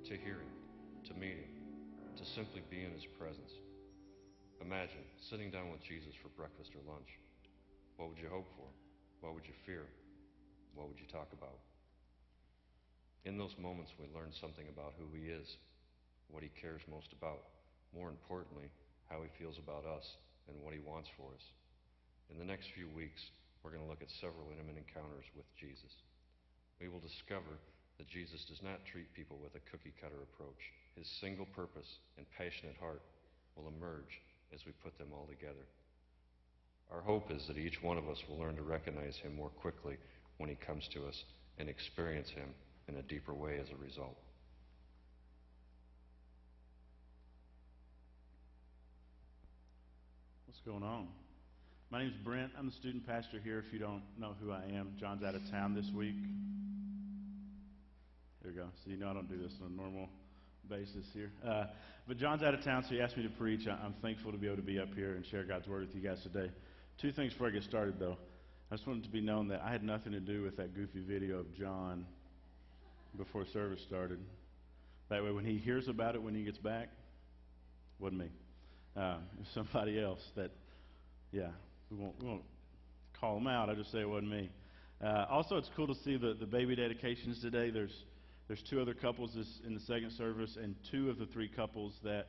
to hear Him, to meet Him, to simply be in His presence. Imagine sitting down with Jesus for breakfast or lunch. What would you hope for? What would you fear? What would you talk about? In those moments, we learn something about who He is, what He cares most about, more importantly, how He feels about us and what He wants for us. In the next few weeks, we're going to look at several intimate encounters with Jesus. We will discover that Jesus does not treat people with a cookie-cutter approach. His single purpose and passionate heart will emerge as we put them all together. Our hope is that each one of us will learn to recognize Him more quickly when He comes to us and experience Him in a deeper way as a result. What's going on? My name's Brent. I'm the student pastor here. If you don't know who I am, John's out of town this week. There we go. So you know I don't do this on a normal basis here. But John's out of town, so he asked me to preach. I'm thankful to be able to be up here and share God's Word with you guys today. Two things before I get started, though. I just wanted to be known that I had nothing to do with that goofy video of John before service started. That way, when he hears about it when he gets back, wasn't me. It was somebody else that, yeah, we won't call him out. I just say it wasn't me. Also, it's cool to see the baby dedications today. There's two other couples in the second service, and two of the three couples that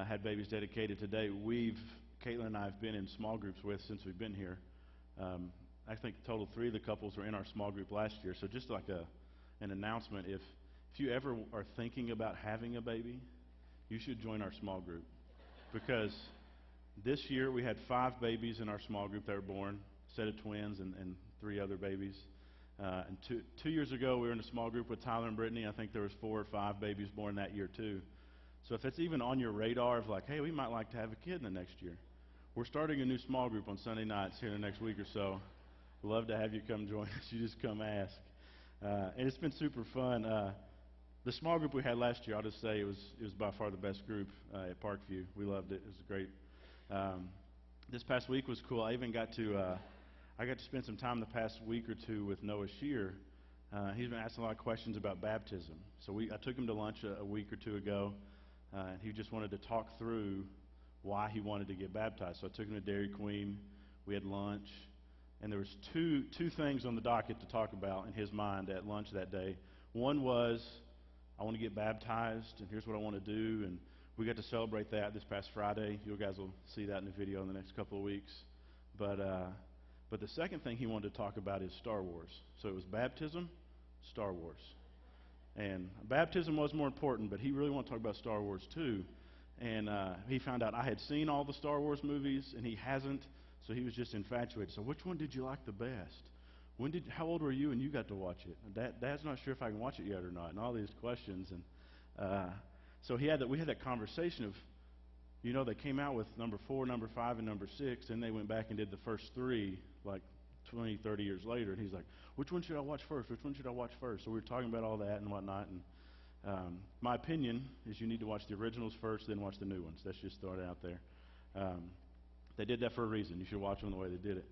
had babies dedicated today, Caitlin and I have been in small groups with since we've been here. I think total 3 of the couples were in our small group last year. So just like an announcement, if you ever are thinking about having a baby, you should join our small group. Because this year we had 5 babies in our small group that were born, a set of twins and 3 other babies. And two years ago we were in a small group with Tyler and Brittany. I think there was 4 or 5 babies born that year too. So if it's even on your radar of like, hey, we might like to have a kid in the next year, we're starting a new small group on Sunday nights here in the next week or so. We'd love to have you come join us. You just come ask. And it's been super fun. The small group we had last year, I'll just say it was by far the best group at Parkview. We loved it. It was great. This past week was cool. I got to spend some time the past week or two with Noah Shear. He's been asking a lot of questions about baptism. So I took him to lunch a week or two ago, and he just wanted to talk through why he wanted to get baptized. So I took him to Dairy Queen. We had lunch, and there was two things on the docket to talk about in his mind at lunch that day. One was, I want to get baptized, and here's what I want to do. And we got to celebrate that this past Friday. You guys will see that in the video in the next couple of weeks. But the second thing he wanted to talk about is Star Wars. So it was baptism, Star Wars. And baptism was more important, but he really wanted to talk about Star Wars too. And he found out I had seen all the Star Wars movies, and he hasn't, so he was just infatuated. So which one did you like the best? How old were you when you got to watch it? Dad's not sure if I can watch it yet or not, and all these questions. And so we had that conversation of, they came out with number 4, number 5, and number 6, and they went back and did the first 3 like 20, 30 years later. And he's like, which one should I watch first? Which one should I watch first? So we were talking about all that and whatnot. And my opinion is you need to watch the originals first, then watch the new ones. Let's just throw it out there. They did that for a reason. You should watch them the way they did it.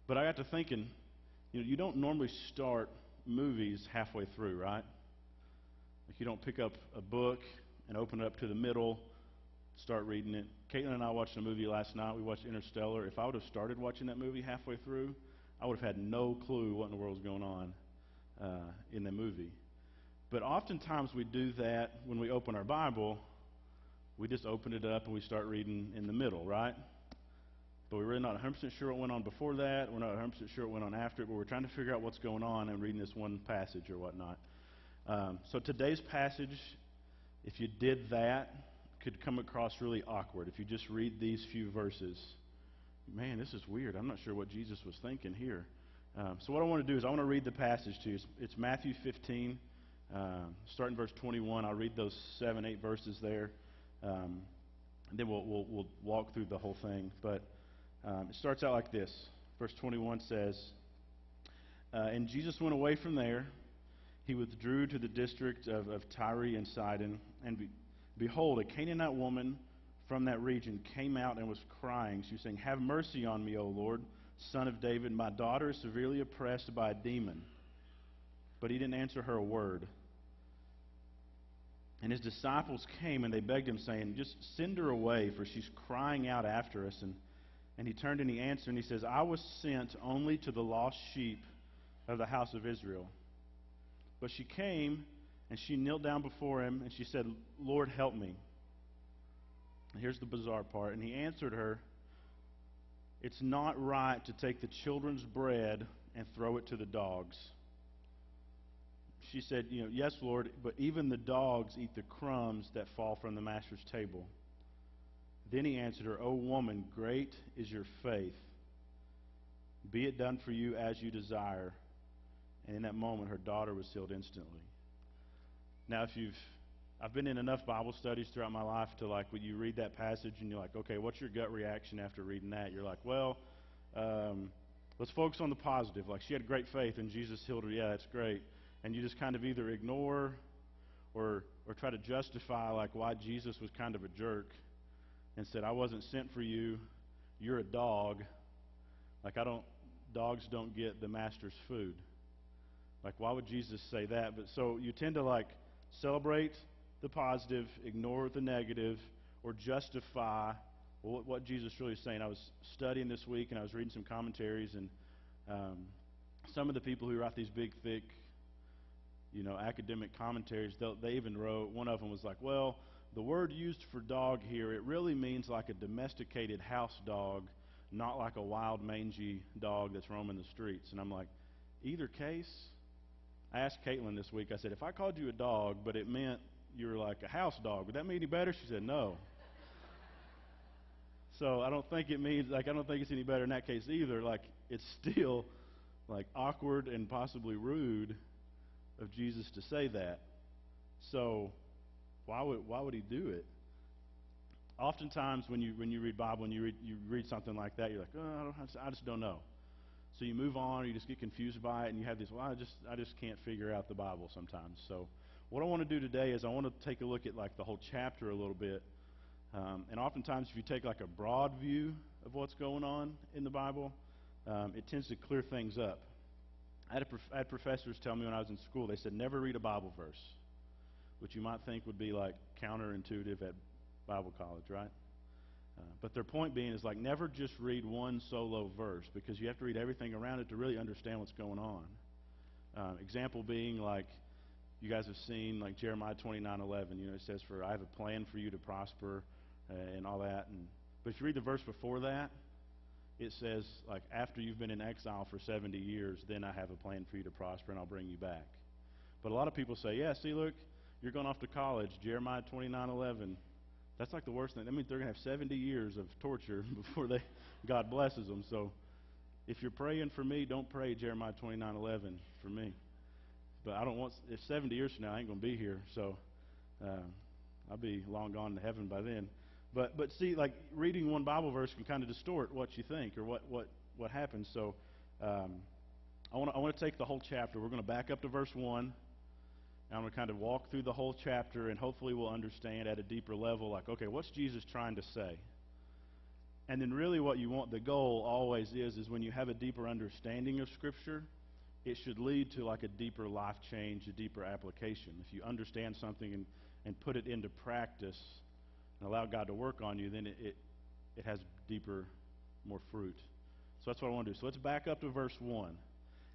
But I got to thinking, you don't normally start movies halfway through, right? Like you don't pick up a book and open it up to the middle, start reading it. Caitlin and I watched a movie last night. We watched Interstellar. If I would have started watching that movie halfway through, I would have had no clue what in the world was going on in the movie. But oftentimes we do that when we open our Bible. We just open it up and we start reading in the middle, right? But we're really not 100% sure what went on before that. We're not 100% sure what went on after it, but we're trying to figure out what's going on and reading this one passage or whatnot. So today's passage, if you did that, could come across really awkward. If you just read these few verses, man, this is weird. I'm not sure what Jesus was thinking here. So what I want to do is I want to read the passage to you. It's Matthew 15, starting verse 21. I'll read those 7, 8 verses there, and then we'll walk through the whole thing. But it starts out like this. Verse 21 says, and Jesus went away from there. He withdrew to the district of Tyre and Sidon, and behold, a Canaanite woman from that region came out and was crying. She was saying, have mercy on me, O Lord, Son of David. My daughter is severely oppressed by a demon. But he didn't answer her a word. And his disciples came and they begged him, saying, just send her away, for she's crying out after us. And he turned and he answered and he says, I was sent only to the lost sheep of the house of Israel. But she came and she knelt down before him and she said, Lord, help me. And here's the bizarre part. And he answered her, it's not right to take the children's bread and throw it to the dogs. She said, yes, Lord, but even the dogs eat the crumbs that fall from the master's table. Then he answered her, O woman, great is your faith. Be it done for you as you desire. And in that moment, her daughter was healed instantly. Now, I've been in enough Bible studies throughout my life to when you read that passage and you're like, okay, what's your gut reaction after reading that? You're like, well, let's focus on the positive. Like, she had great faith and Jesus healed her. Yeah, that's great. And you just kind of either ignore or try to justify why Jesus was kind of a jerk and said, I wasn't sent for you, you're a dog. Dogs don't get the master's food. Why would Jesus say that? But so you tend to celebrate the positive, ignore the negative, or justify what Jesus really is saying. I was studying this week and I was reading some commentaries, and some of the people who write these big, thick, academic commentaries, they even wrote, one of them was well, the word used for dog here, it really means a domesticated house dog, not like a wild, mangy dog that's roaming the streets. And I'm like, either case, I asked Caitlin this week, I said, if I called you a dog, but it meant you were like a house dog, would that make any better? She said, no. So I don't think it means, I don't think it's any better in that case either. It's still, awkward and possibly rude of Jesus to say that. So why would he do it? Oftentimes when you read Bible and you read something like that, you're like, oh, I just don't know. So you move on, or you just get confused by it, and you have this, I just can't figure out the Bible sometimes. So what I want to do today is I want to take a look at the whole chapter a little bit. And oftentimes if you take a broad view of what's going on in the Bible, it tends to clear things up. I had professors tell me when I was in school, they said never read a Bible verse, which you might think would be counterintuitive at Bible college, right? But their point being is never just read one solo verse, because you have to read everything around it to really understand what's going on. Example being you guys have seen Jeremiah 29:11. It says, "For I have a plan for you to prosper," and all that. But if you read the verse before that, it says after you've been in exile for 70 years, then I have a plan for you to prosper and I'll bring you back. But a lot of people say, yeah, see, look, you're going off to college, Jeremiah 29:11. That's the worst thing. That means they're going to have 70 years of torture before God blesses them. So if you're praying for me, don't pray Jeremiah 29:11 for me. But I don't want, if 70 years from now I ain't going to be here, so I'll be long gone to heaven by then. But see, reading one Bible verse can kind of distort what you think or what happens. So I want to take the whole chapter. We're going to back up to verse 1. And I'm going to kind of walk through the whole chapter, and hopefully we'll understand at a deeper level, okay, what's Jesus trying to say? And then really what you want, the goal always is when you have a deeper understanding of Scripture, it should lead to a deeper life change, a deeper application. If you understand something and put it into practice and allow God to work on you, then it has deeper, more fruit. So that's what I want to do. So let's back up to verse 1.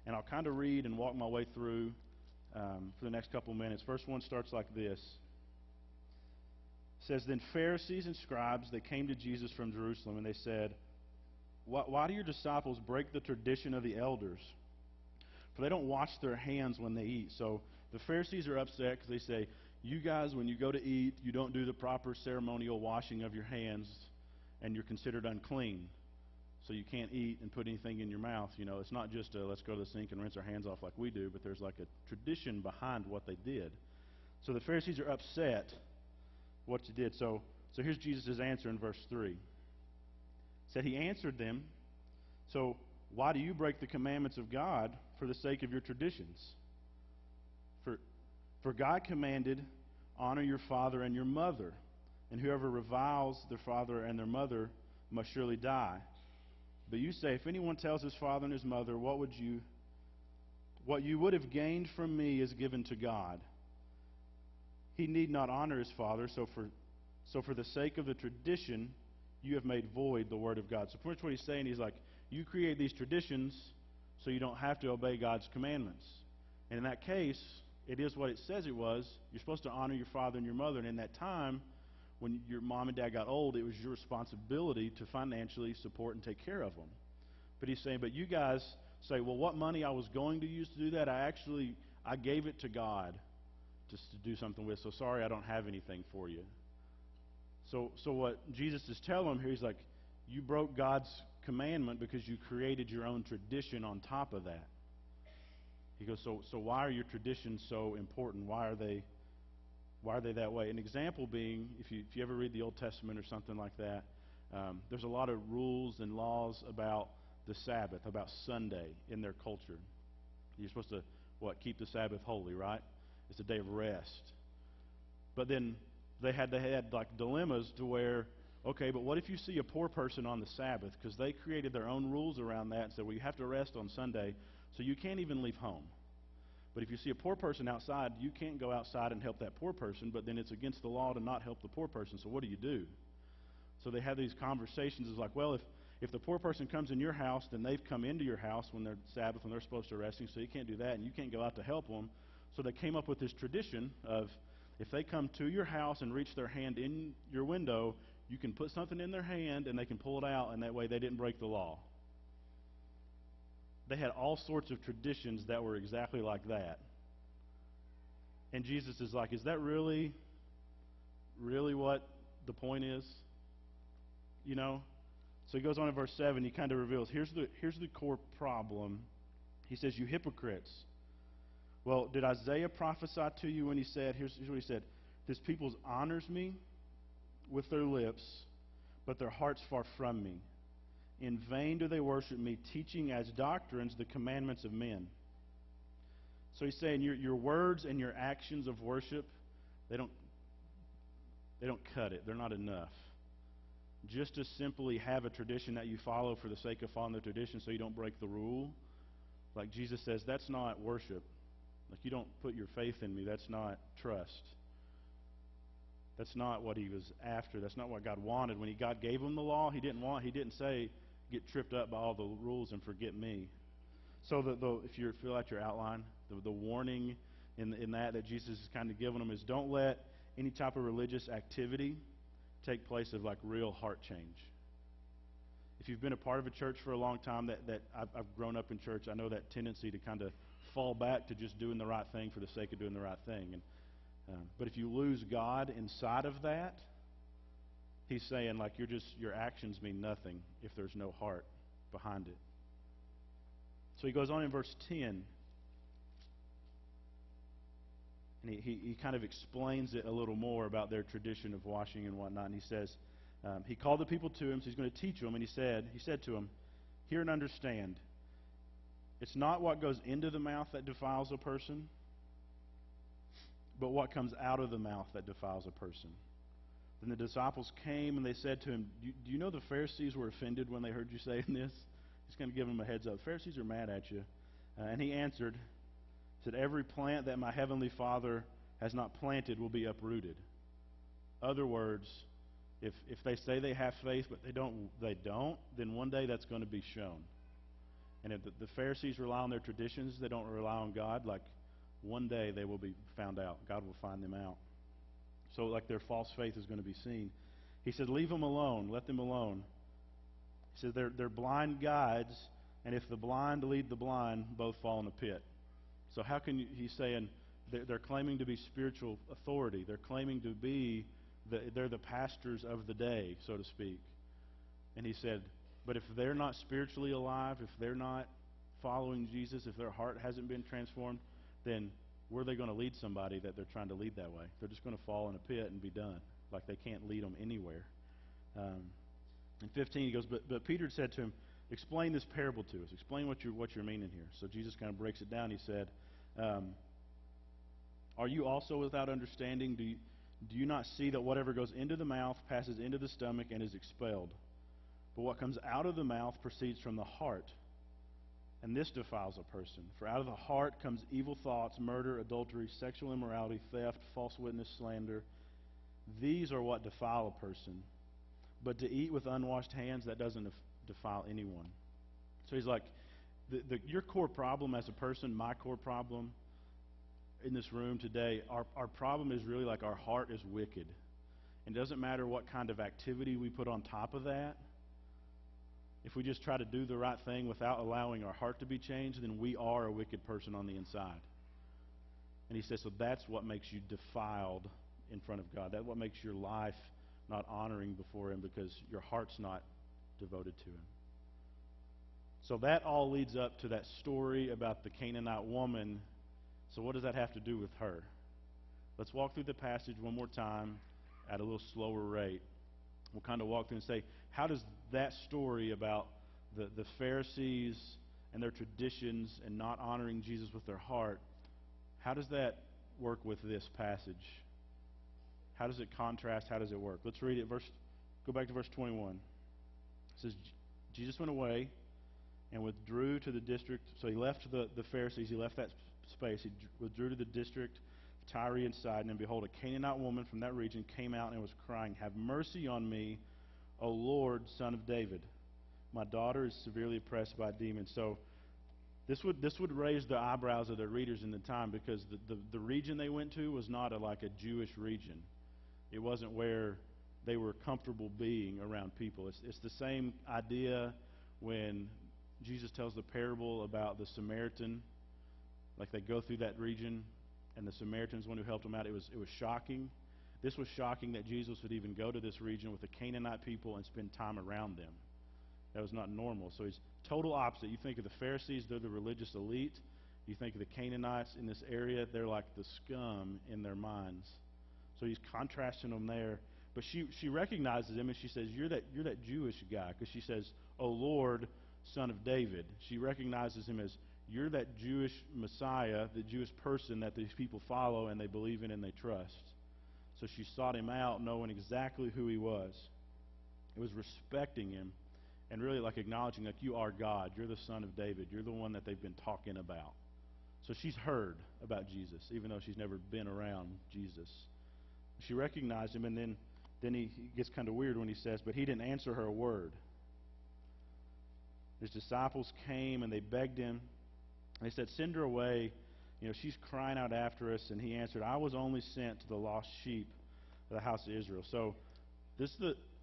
And I'll kind of read and walk my way through for the next couple minutes. Verse 1 starts like this. It says, Then Pharisees and scribes, they came to Jesus from Jerusalem, and they said, Why do your disciples break the tradition of the elders? For they don't wash their hands when they eat. So the Pharisees are upset because they say, you guys, when you go to eat, you don't do the proper ceremonial washing of your hands, and you're considered unclean. So you can't eat and put anything in your mouth. It's not just let's go to the sink and rinse our hands off like we do, but there's a tradition behind what they did. So the Pharisees are upset what you did. So here's Jesus' answer in verse 3. It said, He answered them, So why do you break the commandments of God for the sake of your traditions? For God commanded, honor your father and your mother, and whoever reviles their father and their mother must surely die. But you say, if anyone tells his father and his mother, what you would have gained from me is given to God. he need not honor his father, so for the sake of the tradition, you have made void the word of God. So pretty much what he's saying, he's like, you create these traditions so you don't have to obey God's commandments. And in that case, it is what it says it was. You're supposed to honor your father and your mother. And in that time, when your mom and dad got old, it was your responsibility to financially support and take care of them. But he's saying, but you guys say, well, what money I was going to use to do that, I gave it to God just to do something with. So sorry, I don't have anything for you. So what Jesus is telling them here, he's like, you broke God's commandment because you created your own tradition on top of that. He goes, so why are your traditions so important? Why are they that way? An example being, if you ever read the Old Testament or something like that, there's a lot of rules and laws about the Sabbath, about Sunday in their culture. You're supposed to, keep the Sabbath holy, right? It's a day of rest. But then they had like dilemmas to where, okay, but what if you see a poor person on the Sabbath? Because they created their own rules around that and said, well, you have to rest on Sunday, so you can't even leave home. But if you see a poor person outside, you can't go outside and help that poor person, but then it's against the law to not help the poor person, so what do? So they have these conversations. It's like, well, if the poor person comes in your house, then they've come into your house when they're Sabbath, when they're supposed to resting, so you can't do that, and you can't go out to help them. So they came up with this tradition of, if they come to your house and reach their hand in your window, you can put something in their hand and they can pull it out, and that way they didn't break the law. They had all sorts of traditions that were exactly like that. And Jesus is like, is that really what the point is? You know? So he goes on in verse 7, he kind of reveals, here's the core problem. He says, you hypocrites. Well, did Isaiah prophesy to you when he said, here's what he said, this people honors me with their lips, but their heart's far from me. In vain do they worship me, teaching as doctrines the commandments of men. So he's saying your words and your actions of worship, they don't cut it. They're not enough. Just to simply have a tradition that you follow for the sake of following the tradition so you don't break the rule, like Jesus says, that's not worship. Like, you don't put your faith in me. That's not trust. That's not what he was after. That's not what God wanted. When God gave him the law, he didn't say, get tripped up by all the rules and forget me. So if you fill out your outline, the warning in that Jesus is kind of giving them is, don't let any type of religious activity take place of like real heart change. If you've been a part of a church for a long time, that I've grown up in church, I know that tendency to kind of fall back to just doing the right thing for the sake of doing the right thing. But if you lose God inside of that, he's saying, like, your actions mean nothing if there's no heart behind it. So he goes on in verse 10, and he kind of explains it a little more about their tradition of washing and whatnot. And he says, he called the people to him, so he's going to teach them, and he said to them, hear and understand. It's not what goes into the mouth that defiles a person, but what comes out of the mouth that defiles a person. Then the disciples came and they said to him, do you know the Pharisees were offended when they heard you saying this? He's going to give them a heads up. The Pharisees are mad at you. And he answered, said, every plant that my heavenly Father has not planted will be uprooted. Other words, if they say they have faith but they don't, then one day that's going to be shown. And if the Pharisees rely on their traditions, they don't rely on God, like, one day they will be found out. God will find them out. So, like, their false faith is going to be seen. He said, leave them alone. Let them alone. He said, they're blind guides, and if the blind lead the blind, both fall in a pit. So how can he's saying they're claiming to be spiritual authority. They're claiming to be, they're the pastors of the day, so to speak. And he said, but if they're not spiritually alive, if they're not following Jesus, if their heart hasn't been transformed, then where are they going to lead somebody that they're trying to lead that way? They're just going to fall in a pit and be done. Like, they can't lead them anywhere. In 15, he goes, but Peter said to him, explain this parable to us. Explain what you're meaning here. So Jesus kind of breaks it down. He said, are you also without understanding? Do you not see that whatever goes into the mouth passes into the stomach and is expelled? But what comes out of the mouth proceeds from the heart, and this defiles a person. For out of the heart comes evil thoughts, murder, adultery, sexual immorality, theft, false witness, slander. These are what defile a person. But to eat with unwashed hands, that doesn't defile anyone. So he's like, your core problem as a person, my core problem in this room today, our problem is really like our heart is wicked. And it doesn't matter what kind of activity we put on top of that. If we just try to do the right thing without allowing our heart to be changed, then we are a wicked person on the inside. And he says, so that's what makes you defiled in front of God. That's what makes your life not honoring before Him, because your heart's not devoted to Him. So that all leads up to that story about the Canaanite woman. So what does that have to do with her? Let's walk through the passage one more time at a little slower rate. We'll kind of walk through and say, how does that story about the Pharisees and their traditions and not honoring Jesus with their heart, how does that work with this passage? How does it contrast? How does it work? Let's read it. Go back to verse 21. It says, Jesus went away and withdrew to the district. So he left the Pharisees. He left that space. He withdrew to the district of Tyre and Sidon. And behold, a Canaanite woman from that region came out and was crying, "Have mercy on me, O Lord, Son of David. My daughter is severely oppressed by demons." So this would raise the eyebrows of the readers in the time, because the region they went to was not like a Jewish region. It wasn't where they were comfortable being around people. It's the same idea when Jesus tells the parable about the Samaritan. Like, they go through that region, and the Samaritan's the one who helped them out. It was shocking. This was shocking that Jesus would even go to this region with the Canaanite people and spend time around them. That was not normal. So he's total opposite. You think of the Pharisees, they're the religious elite. You think of the Canaanites in this area, they're like the scum in their minds. So he's contrasting them there. But she recognizes him, and she says, you're that Jewish guy. Because she says, "O Lord, Son of David." She recognizes him as, you're that Jewish Messiah, the Jewish person that these people follow and they believe in and they trust. So she sought him out, knowing exactly who he was. It was respecting him and really like acknowledging, like, you are God. You're the Son of David. You're the one that they've been talking about. So she's heard about Jesus, even though she's never been around Jesus. She recognized him, and then he gets kind of weird when he says, but he didn't answer her a word. His disciples came and they begged him. They said, "Send her away. She's crying out after us." And he answered, "I was only sent to the lost sheep of the house of Israel." So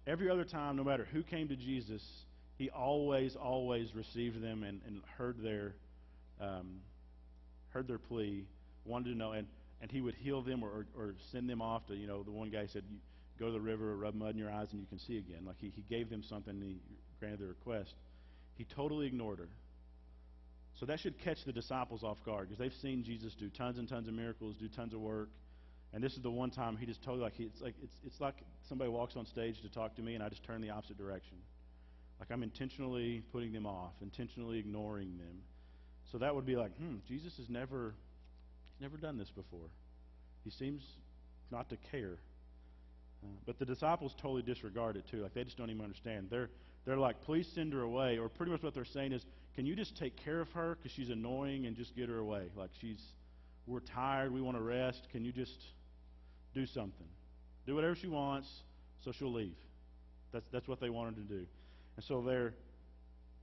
every other time, no matter who came to Jesus, he always received them and heard their plea, wanted to know, and he would heal them or send them off to, the one guy said, "You go to the river, rub mud in your eyes, and you can see again." Like, he gave them something, and he granted their request. He totally ignored her. So that should catch the disciples off guard, because they've seen Jesus do tons and tons of miracles, do tons of work. And this is the one time he just totally, it's like somebody walks on stage to talk to me, and I just turn the opposite direction. Like, I'm intentionally putting them off, intentionally ignoring them. So that would be like, Jesus has never done this before. He seems not to care. But the disciples totally disregard it too. Like, they just don't even understand. They're like, "Please send her away." Or pretty much what they're saying is, "Can you just take care of her because she's annoying, and just get her away? Like, we're tired, we want to rest. Can you just do something? Do whatever she wants so she'll leave." That's what they wanted to do. And so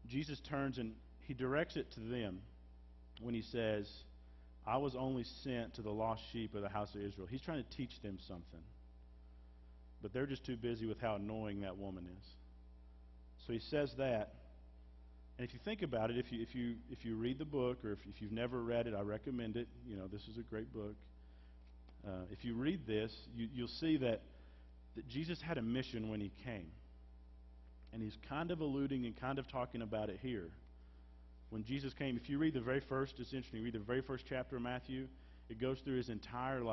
Jesus turns and he directs it to them when he says, "I was only sent to the lost sheep of the house of Israel." He's trying to teach them something. But they're just too busy with how annoying that woman is. So he says that. And if you think about it, if you read the book, or if you've never read it, I recommend it. This is a great book. If you read this, you'll see that Jesus had a mission when he came. And he's kind of alluding and kind of talking about it here. When Jesus came, if you read the very first, it's interesting, read the very first chapter of Matthew, it goes through his entire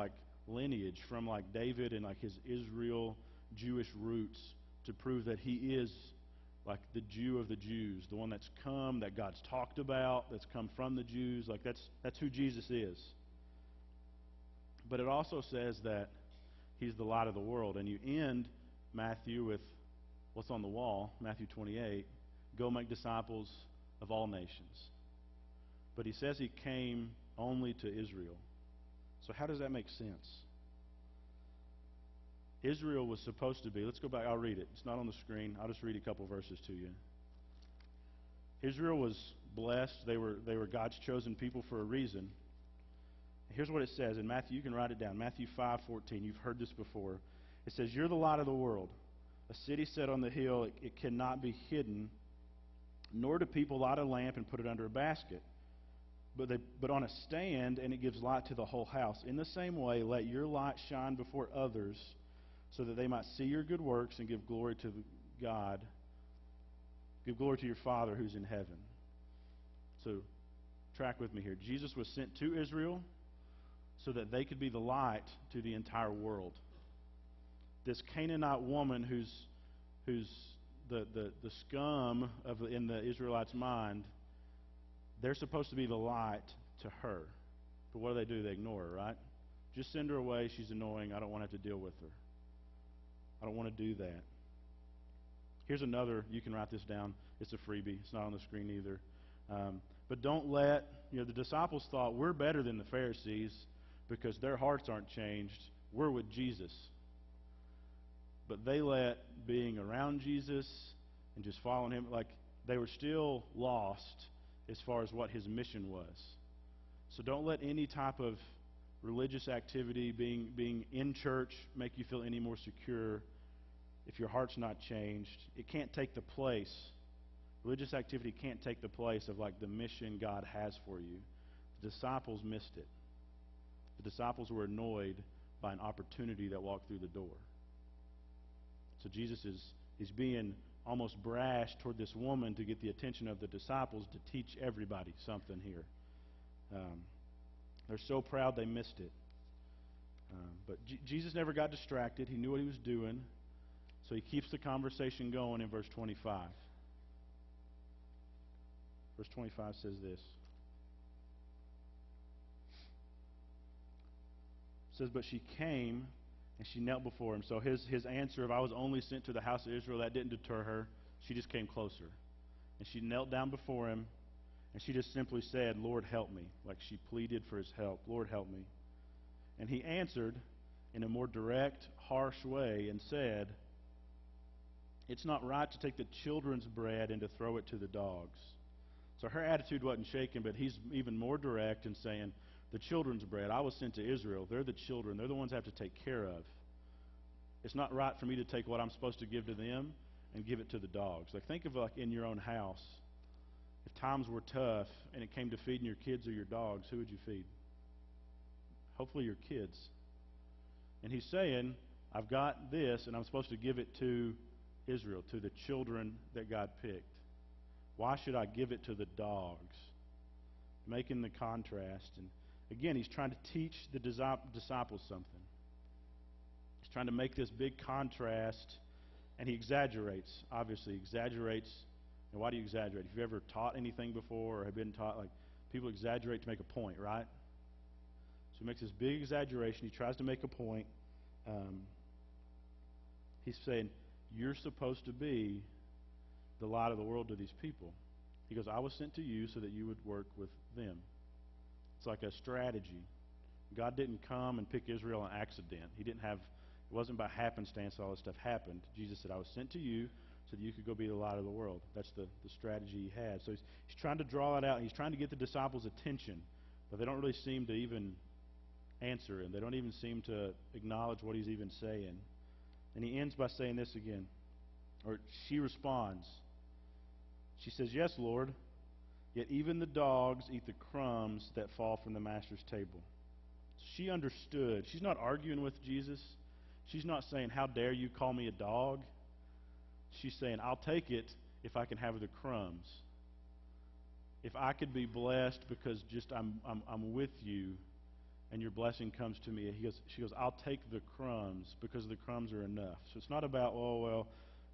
lineage from David and his Israel Jewish roots to prove that he is the Jew of the Jews, the one that's come, that God's talked about, that's come from the Jews. That's who Jesus is. But it also says that he's the light of the world. And you end Matthew with what's on the wall, Matthew 28, "Go make disciples of all nations." but he says he came only to Israel. So how does that make sense? Israel was supposed to be, let's go back, I'll read it. It's not on the screen. I'll just read a couple verses to you. Israel was blessed. They were God's chosen people for a reason. Here's what it says in Matthew. You can write it down. Matthew 5:14. You've heard this before. It says, "You're the light of the world. A city set on the hill, it cannot be hidden, nor do people light a lamp and put it under a basket, but on a stand, and it gives light to the whole house. In the same way, let your light shine before others, so that they might see your good works and give glory to God. Give glory to your Father who's in heaven." So, track with me here. Jesus was sent to Israel so that they could be the light to the entire world. This Canaanite woman who's the scum in the Israelites' mind, they're supposed to be the light to her. But what do? They ignore her, right? Just send her away. She's annoying. I don't want to have to deal with her. I don't want to do that. Here's another. You can write this down. It's a freebie. It's not on the screen either. But don't let, the disciples thought we're better than the Pharisees because their hearts aren't changed. We're with Jesus. But they let being around Jesus and just following him, like they were still lost as far as what his mission was. So don't let any type of religious activity, being in church, make you feel any more secure if your heart's not changed. It can't take the place. Religious activity can't take the place of like the mission God has for you. The disciples missed it. The disciples were annoyed by an opportunity that walked through the door. So Jesus is being almost brash toward this woman to get the attention of the disciples to teach everybody something here. They're so proud they missed it. But Jesus never got distracted. He knew what he was doing. So he keeps the conversation going in verse 25. Verse 25 says this. It says, "But she came and she knelt before him." So his answer of, "I was only sent to the house of Israel," that didn't deter her. She just came closer. And she knelt down before him, and she just simply said, "Lord, help me." Like she pleaded for his help. "Lord, help me." And he answered in a more direct, harsh way and said, "It's not right to take the children's bread and to throw it to the dogs." So her attitude wasn't shaken, but he's even more direct in saying, the children's bread, I was sent to Israel. They're the children. They're the ones I have to take care of. It's not right for me to take what I'm supposed to give to them and give it to the dogs. Like think of like in your own house. If times were tough and it came to feeding your kids or your dogs, who would you feed? Hopefully your kids. And he's saying, I've got this and I'm supposed to give it to Israel, to the children that God picked. Why should I give it to the dogs? Making the contrast. And again, he's trying to teach the disciples something. He's trying to make this big contrast, and he exaggerates, obviously. Exaggerates. And why do you exaggerate? If you've ever taught anything before or have been taught, like people exaggerate to make a point, right? So he makes this big exaggeration. He tries to make a point. He's saying, you're supposed to be the light of the world to these people. He goes, I was sent to you so that you would work with them. It's like a strategy. God didn't come and pick Israel on accident. It wasn't by happenstance all this stuff happened. Jesus said, I was sent to you so that you could go be the light of the world. That's the strategy he had. So he's trying to draw it out. He's trying to get the disciples' attention, but they don't really seem to even answer him. They don't even seem to acknowledge what he's even saying. And he ends by saying this again. Or she responds. She says, yes, Lord, yet even the dogs eat the crumbs that fall from the master's table. She understood. She's not arguing with Jesus. She's not saying, how dare you call me a dog? She's saying, I'll take it if I can have the crumbs. If I could be blessed because just I'm with you and your blessing comes to me. She goes, I'll take the crumbs because the crumbs are enough. So it's not about,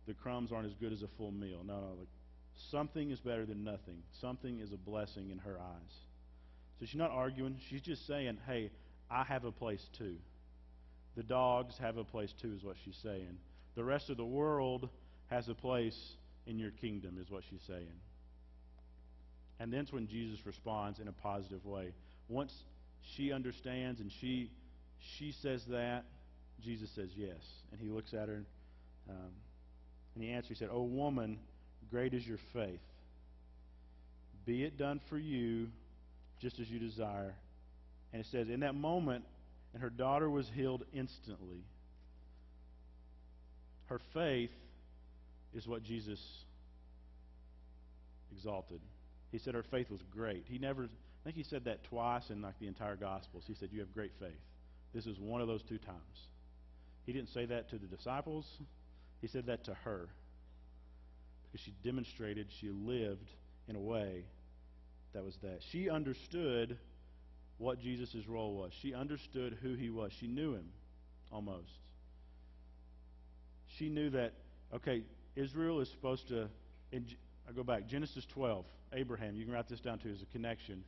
the crumbs aren't as good as a full meal. No, like something is better than nothing. Something is a blessing in her eyes. So she's not arguing. She's just saying, hey, I have a place too. The dogs have a place too is what she's saying. The rest of the world has a place in your kingdom is what she's saying. And then's when Jesus responds in a positive way. Once she understands and she says that, Jesus says yes. And he looks at her and he answers, he said, "O woman, great is your faith. Be it done for you just as you desire." And it says, in that moment, and her daughter was healed instantly. Her faith is what Jesus exalted. He said her faith was great. He never, I think he said that twice in like the entire Gospels. He said, "You have great faith." This is one of those two times. He didn't say that to the disciples. He said that to her. Because she demonstrated, she lived in a way that was that. She understood what Jesus' role was. She understood who he was. She knew him, almost. She knew that, okay, Israel is supposed to, I go back, Genesis 12, Abraham, you can write this down too as a connection.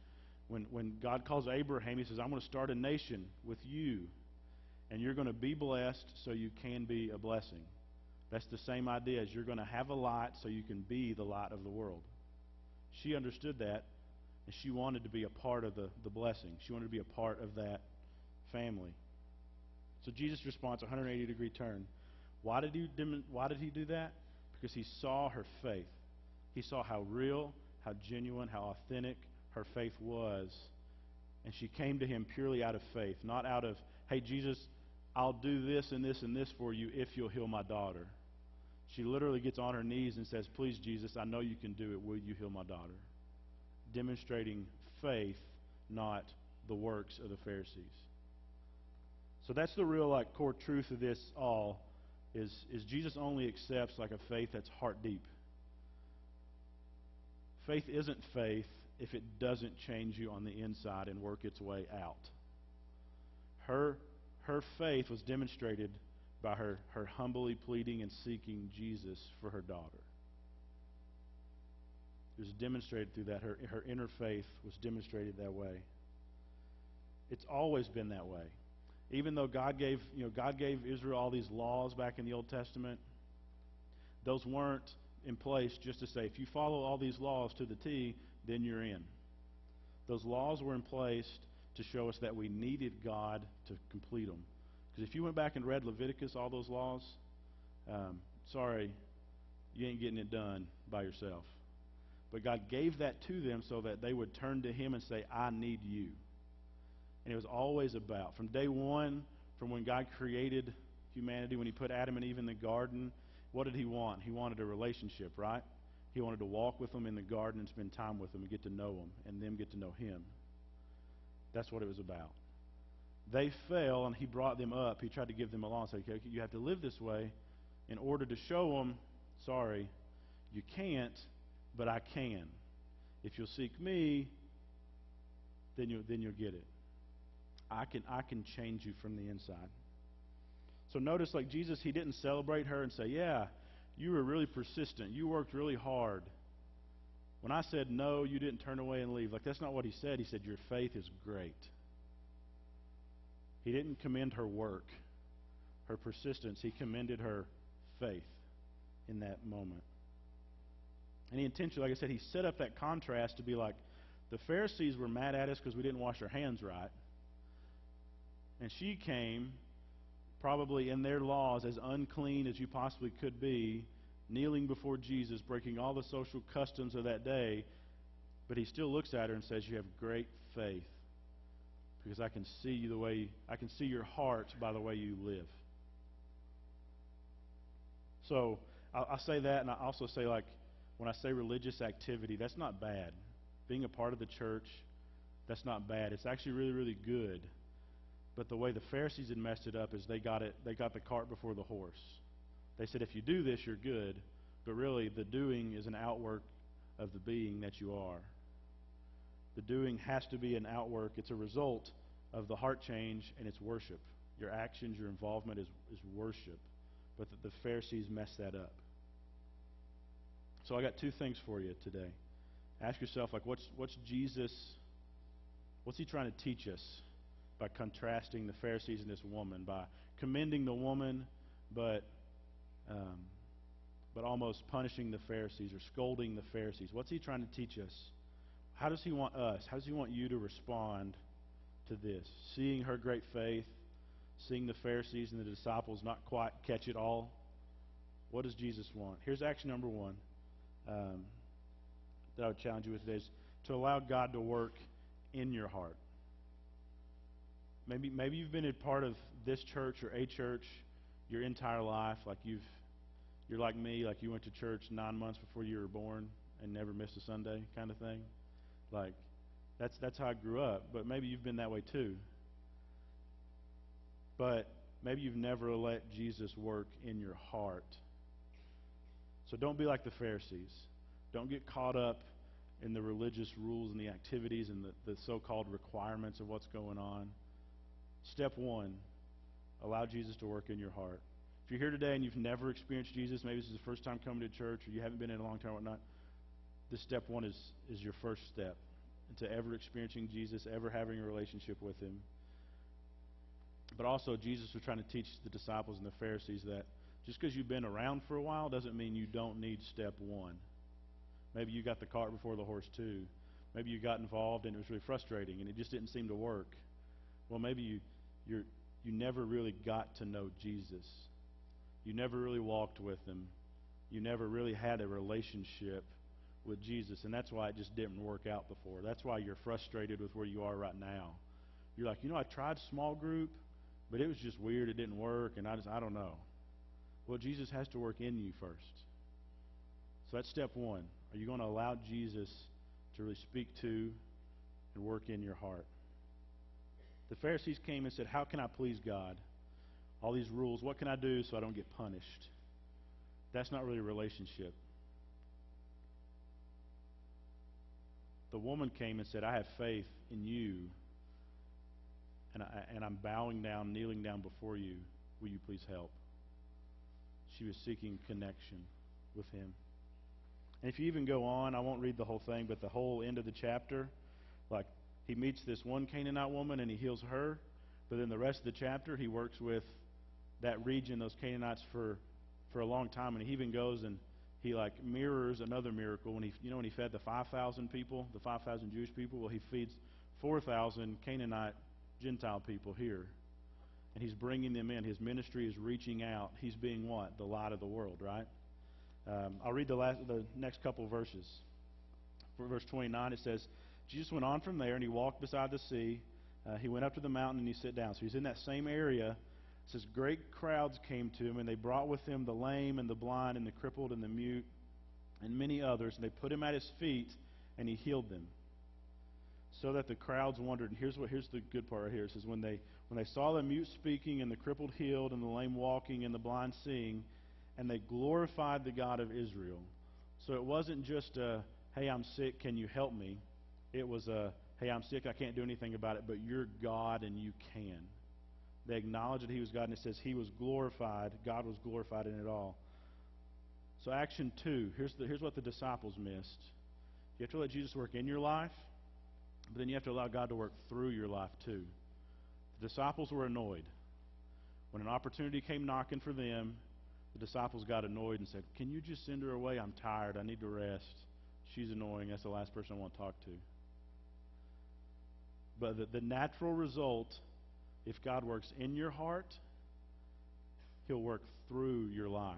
When God calls Abraham, he says, "I'm going to start a nation with you, and you're going to be blessed so you can be a blessing." That's the same idea as you're going to have a light so you can be the light of the world. She understood that, and she wanted to be a part of the blessing. She wanted to be a part of that family. So Jesus' response, 180-degree turn. Why did he do that? Because he saw her faith. He saw how real, how genuine, how authentic her faith was. And she came to him purely out of faith, not out of, "Hey, Jesus, I'll do this and this and this for you if you'll heal my daughter." She literally gets on her knees and says, "Please, Jesus, I know you can do it. Will you heal my daughter?" Demonstrating faith, not the works of the Pharisees. So that's the real core truth of this all, is Jesus only accepts a faith that's heart deep. Faith isn't faith if it doesn't change you on the inside and work its way out. Her faith was demonstrated by her humbly pleading and seeking Jesus for her daughter. It was demonstrated through that. Her inner faith was demonstrated that way. It's always been that way. Even though God gave Israel all these laws back in the Old Testament, those weren't in place just to say, if you follow all these laws to the T, then you're in. Those laws were in place to show us that we needed God to complete them. Because if you went back and read Leviticus, all those laws, sorry, you ain't getting it done by yourself. But God gave that to them so that they would turn to him and say, "I need you." And it was always about, from day one, from when God created humanity, when he put Adam and Eve in the garden, what did he want? He wanted a relationship, right? He wanted to walk with them in the garden and spend time with them and get to know them, and them get to know him. That's what it was about. They fell, and he brought them up. He tried to give them a law and say, "Okay, you have to live this way in order to show them, sorry, you can't, but I can. If you'll seek me, then you'll get it. I can change you from the inside." So notice, Jesus, he didn't celebrate her and say, "Yeah, you were really persistent. You worked really hard. When I said no, you didn't turn away and leave." That's not what he said. He said, "Your faith is great." He didn't commend her work, her persistence. He commended her faith in that moment. And he intentionally, like I said, he set up that contrast to be like, the Pharisees were mad at us because we didn't wash our hands right. And she came, probably in their laws, as unclean as you possibly could be, kneeling before Jesus, breaking all the social customs of that day. But he still looks at her and says, "You have great faith, because I can see you I can see your heart by the way you live." So I say that, and I also say, when I say religious activity, that's not bad. Being a part of the church, that's not bad. It's actually really, really good. But the way the Pharisees had messed it up is they got the cart before the horse. They said, if you do this, you're good. But really, the doing is an outwork of the being that you are. The doing has to be an outwork. It's a result of the heart change, and it's worship. Your actions, your involvement is worship. But the Pharisees messed that up. So I got two things for you today. Ask yourself, what's Jesus, what's he trying to teach us by contrasting the Pharisees and this woman, by commending the woman, but almost punishing the Pharisees or scolding the Pharisees? What's he trying to teach us How does he want us? How does he want you to respond to this? Seeing her great faith, seeing the Pharisees and the disciples not quite catch it all, what does Jesus want? Here's action number one that I would challenge you with today is to allow God to work in your heart. Maybe you've been a part of this church or a church your entire life, like you're like me, like you went to church 9 months before you were born and never missed a Sunday kind of thing. Like that's how I grew up, but maybe you've been that way too. But maybe you've never let Jesus work in your heart. So don't be like the Pharisees. Don't get caught up in the religious rules and the activities and the so-called requirements of what's going on. Step one, allow Jesus to work in your heart. If you're here today and you've never experienced Jesus, maybe this is the first time coming to church or you haven't been in a long time or whatnot, this step one is your first step into ever experiencing Jesus, ever having a relationship with him. But also, Jesus was trying to teach the disciples and the Pharisees that just because you've been around for a while doesn't mean you don't need step one. Maybe you got the cart before the horse too. Maybe you got involved and it was really frustrating and it just didn't seem to work. Well, maybe you never really got to know Jesus. You never really walked with him. You never really had a relationship with Jesus, and that's why it just didn't work out before. That's why you're frustrated with where you are right now. You're like, I tried small group, but it was just weird. It didn't work, and I don't know. Well, Jesus has to work in you first. So that's step one. Are you going to allow Jesus to really speak to and work in your heart? The Pharisees came and said, how can I please God? All these rules, what can I do so I don't get punished? That's not really a relationship. The woman came and said, I have faith in you, and I'm bowing down, kneeling down before you. Will you please help? She was seeking connection with him. And if you even go on, I won't read the whole thing, but the whole end of the chapter, like he meets this one Canaanite woman and he heals her, but then the rest of the chapter he works with that region, those Canaanites, for a long time, and he even goes and he mirrors another miracle when he fed the 5,000 people, the 5,000 Jewish people. Well, he feeds 4,000 Canaanite Gentile people here, and he's bringing them in. His ministry is reaching out. He's being what? The light of the world, right? I'll read the next couple of verses. For verse 29, it says, Jesus went on from there, and he walked beside the sea. He went up to the mountain, and he sat down. So he's in that same area. It says, great crowds came to him, and they brought with them the lame and the blind and the crippled and the mute and many others. And they put him at his feet, and he healed them. So that the crowds wondered. And here's the good part right here. It says, when they saw the mute speaking and the crippled healed and the lame walking and the blind seeing, and they glorified the God of Israel. So it wasn't just a, hey, I'm sick, can you help me? It was a, hey, I'm sick, I can't do anything about it, but you're God and you can. They acknowledged that he was God, and it says he was glorified. God was glorified in it all. So action two, here's what the disciples missed. You have to let Jesus work in your life, but then you have to allow God to work through your life too. The disciples were annoyed. When an opportunity came knocking for them, the disciples got annoyed and said, can you just send her away? I'm tired. I need to rest. She's annoying. That's the last person I want to talk to. But the natural result, if God works in your heart, he'll work through your life.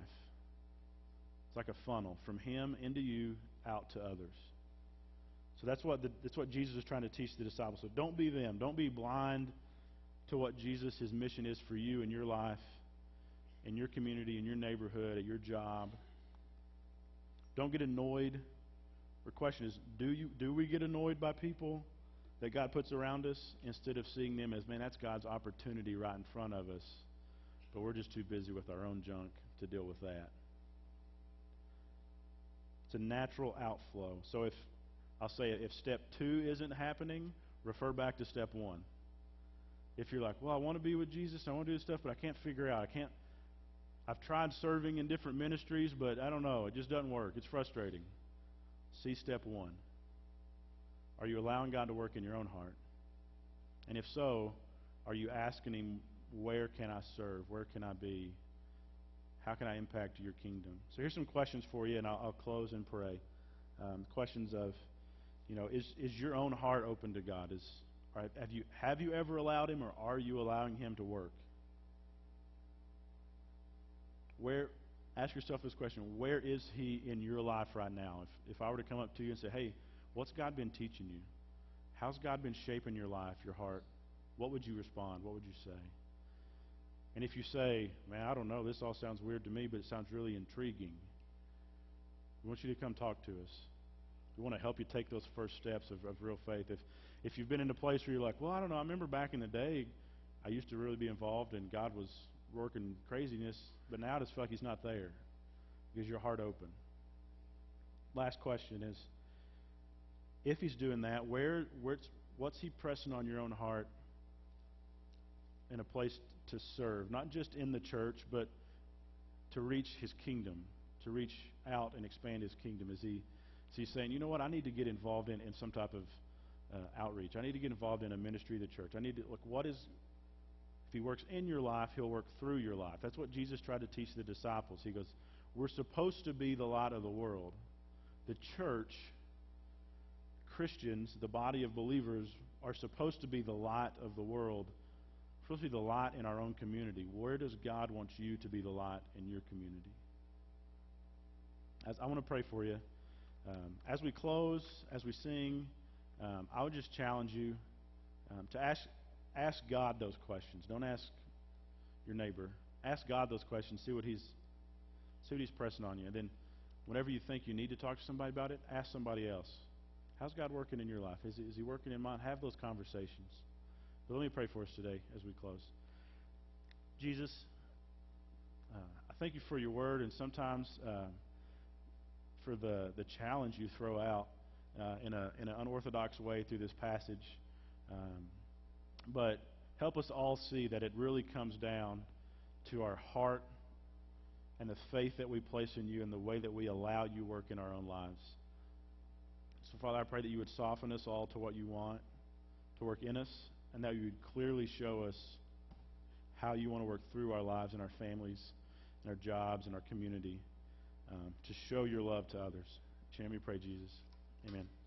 It's like a funnel from him into you, out to others. So that's what Jesus is trying to teach the disciples. So don't be them. Don't be blind to what Jesus, his mission is for you in your life, in your community, in your neighborhood, at your job. Don't get annoyed. The question is, do we get annoyed by people that God puts around us instead of seeing them as, man, that's God's opportunity right in front of us, but we're just too busy with our own junk to deal with that. It's a natural outflow. So if step 2 isn't happening, refer back to step 1. If you're like, well, I want to be with Jesus, I want to do this stuff, but I can't figure out, I've tried serving in different ministries, but I don't know, it just doesn't work. It's frustrating. See step 1. Are you allowing God to work in your own heart? And if so, are you asking him, where can I serve? Where can I be? How can I impact your kingdom? So here's some questions for you, and I'll close and pray. Questions of, Is your own heart open to God? Right, have you ever allowed Him, or are you allowing Him to work? Ask yourself this question: where is He in your life right now? If I were to come up to you and say, "Hey, what's God been teaching you? How's God been shaping your life, your heart?" What would you respond? What would you say? And if you say, "Man, I don't know, this all sounds weird to me, but it sounds really intriguing," we want you to come talk to us. We want to help you take those first steps of real faith. If you've been in a place where you're like, "Well, I don't know, I remember back in the day, I used to really be involved and God was working craziness, but now I just feel like He's not there." Is your heart open? Last question is, if He's doing that, what's He pressing on your own heart in a place to serve? Not just in the church, but to reach His kingdom, to reach out and expand His kingdom. Is He saying, "You know what, I need to get involved in some type of outreach. I need to get involved in a ministry of the church. I need to," look, if He works in your life, He'll work through your life. That's what Jesus tried to teach the disciples. He goes, we're supposed to be the light of the world. The church, Christians, the body of believers, are supposed to be the light of the world. We're supposed to be the light in our own community. Where does God want you to be the light in your community? As I want to pray for you. As we close, as we sing, I would just challenge you to ask God those questions. Don't ask your neighbor. Ask God those questions. See what He's pressing on you. And then whenever you think you need to talk to somebody about it, ask somebody else. How's God working in your life? Is He working in mine? Have those conversations. But let me pray for us today as we close. Jesus, I thank You for Your word, and sometimes for the challenge You throw out in an unorthodox way through this passage. But help us all see that it really comes down to our heart and the faith that we place in You and the way that we allow You work in our own lives. So, Father, I pray that You would soften us all to what You want to work in us, and that You would clearly show us how You want to work through our lives and our families and our jobs and our community to show Your love to others. In your name we pray, Jesus. Amen.